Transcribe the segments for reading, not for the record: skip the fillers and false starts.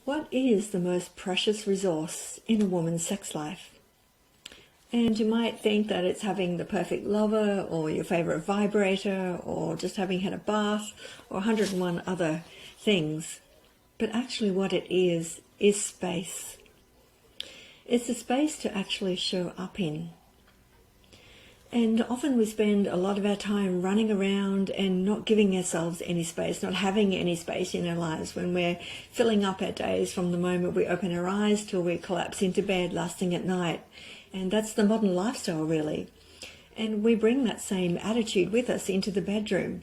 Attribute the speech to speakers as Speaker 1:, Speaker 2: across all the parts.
Speaker 1: What is the most precious resource in a woman's sex life? And you might think that it's having the perfect lover or your favorite vibrator or just having had a bath or 101 other things. But actually what it is space. It's the space to actually show up in. And often we spend a lot of our time running around and not giving ourselves any space, not having any space in our lives when we're filling up our days from the moment we open our eyes till we collapse into bed lasting at night. And that's the modern lifestyle, really. And we bring that same attitude with us into the bedroom.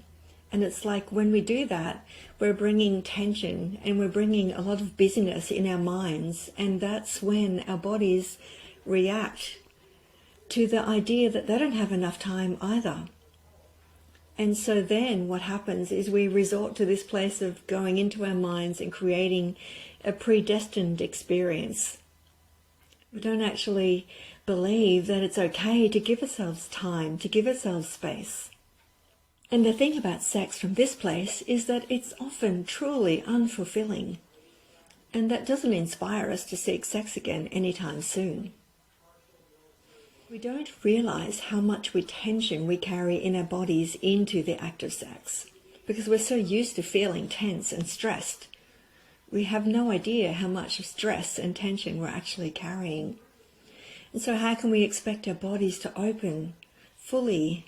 Speaker 1: And it's like when we do that, we're bringing tension and we're bringing a lot of busyness in our minds. And that's when our bodies react to the idea that they don't have enough time either. And so then what happens is we resort to this place of going into our minds and creating a predestined experience. We don't actually believe that it's okay to give ourselves time, to give ourselves space. And the thing about sex from this place is that it's often truly unfulfilling. And that doesn't inspire us to seek sex again anytime soon. We don't realize how much tension we carry in our bodies into the act of sex because we're so used to feeling tense and stressed. We have no idea how much stress and tension we're actually carrying. And so how can we expect our bodies to open fully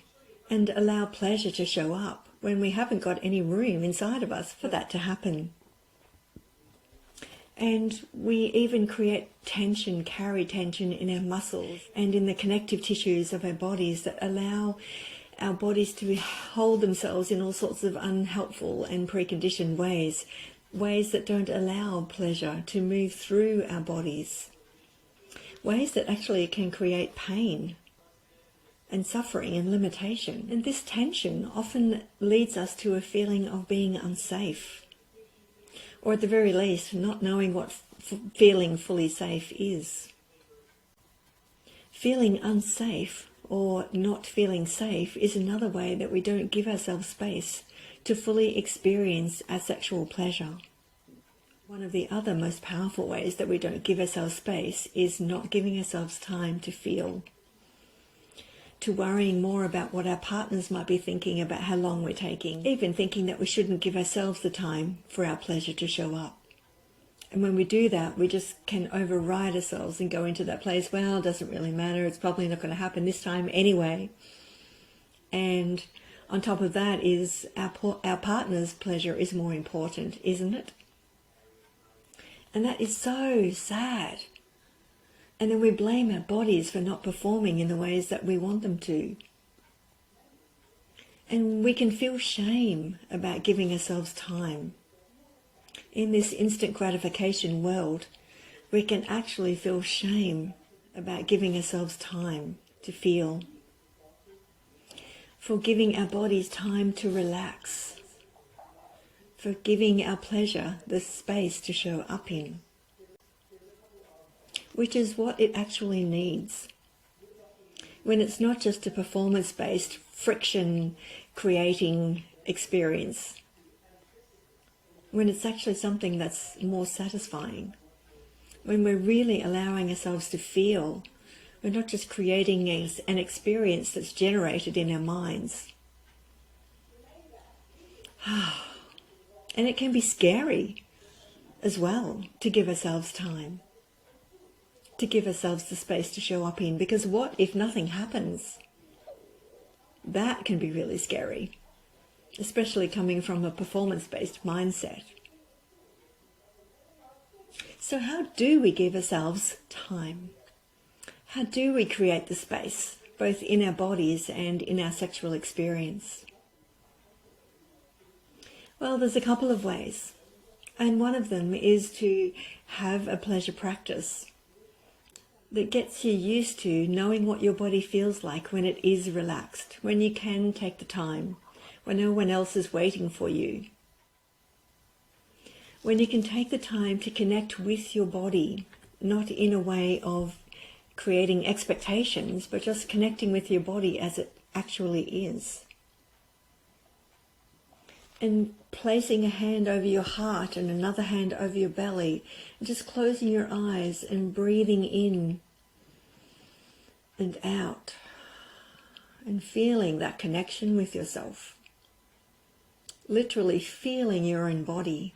Speaker 1: and allow pleasure to show up when we haven't got any room inside of us for that to happen? And we even create tension, carry tension in our muscles and in the connective tissues of our bodies that allow our bodies to hold themselves in all sorts of unhelpful and preconditioned ways, ways that don't allow pleasure to move through our bodies, ways that actually can create pain and suffering and limitation. And this tension often leads us to a feeling of being unsafe, or at the very least, not knowing what feeling fully safe is. Feeling unsafe or not feeling safe is another way that we don't give ourselves space to fully experience our sexual pleasure. One of the other most powerful ways that we don't give ourselves space is not giving ourselves time to feel, to worrying more about what our partners might be thinking about how long we're taking, even thinking that we shouldn't give ourselves the time for our pleasure to show up. And when we do that, we just can override ourselves and go into that place, well, it doesn't really matter, it's probably not going to happen this time anyway. And on top of that is our partner's pleasure is more important, isn't it? And that is so sad. And then we blame our bodies for not performing in the ways that we want them to. And we can feel shame about giving ourselves time. In this instant gratification world, we can actually feel shame about giving ourselves time to feel, for giving our bodies time to relax, for giving our pleasure the space to show up in, which is what it actually needs. When it's not just a performance-based, friction-creating experience, when it's actually something that's more satisfying, when we're really allowing ourselves to feel, we're not just creating an experience that's generated in our minds. And it can be scary as well to give ourselves time, to give ourselves the space to show up in, because what if nothing happens? That can be really scary, especially coming from a performance-based mindset. So how do we give ourselves time? How do we create the space, both in our bodies and in our sexual experience? Well, there's a couple of ways, and one of them is to have a pleasure practice that gets you used to knowing what your body feels like when it is relaxed, when you can take the time, when no one else is waiting for you. When you can take the time to connect with your body, not in a way of creating expectations, but just connecting with your body as it actually is. And placing a hand over your heart and another hand over your belly, and just closing your eyes and breathing in and out, and feeling that connection with yourself. Literally feeling your own body,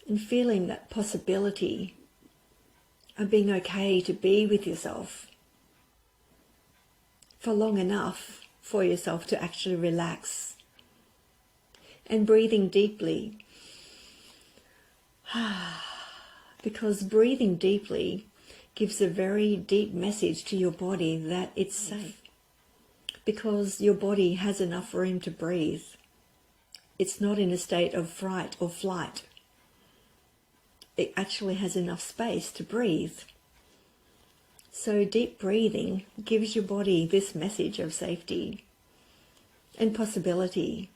Speaker 1: and feeling that possibility of being okay to be with yourself for long enough for yourself to actually relax. And breathing deeply, because breathing deeply gives a very deep message to your body that it's safe, because your body has enough room to breathe. It's not in a state of fright or flight. It actually has enough space to breathe. So deep breathing gives your body this message of safety and possibility.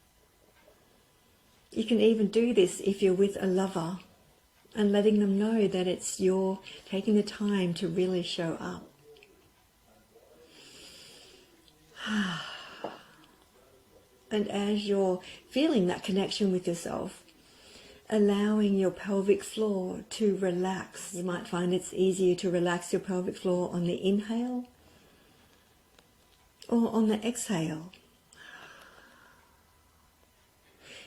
Speaker 1: You can even do this if you're with a lover, and letting them know that it's you're taking the time to really show up. And as you're feeling that connection with yourself, allowing your pelvic floor to relax. You might find it's easier to relax your pelvic floor on the inhale or on the exhale.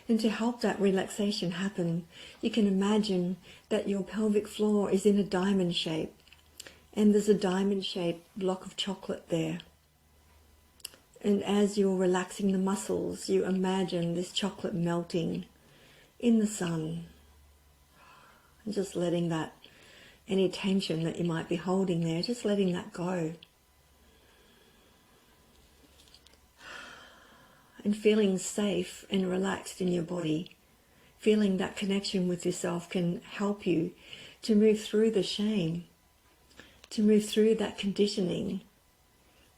Speaker 1: And to help that relaxation happen, you can imagine that your pelvic floor is in a diamond shape, and there's a diamond-shaped block of chocolate there. And as you're relaxing the muscles, you imagine this chocolate melting in the sun, and just letting that, any tension that you might be holding there, just letting that go. And feeling safe and relaxed in your body, feeling that connection with yourself can help you to move through the shame, to move through that conditioning,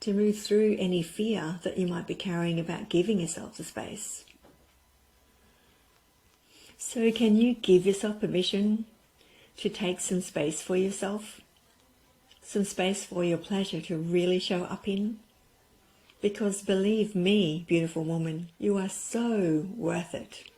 Speaker 1: to move through any fear that you might be carrying about giving yourself the space. So can you give yourself permission to take some space for yourself? Some space for your pleasure to really show up in? Because believe me, beautiful woman, you are so worth it.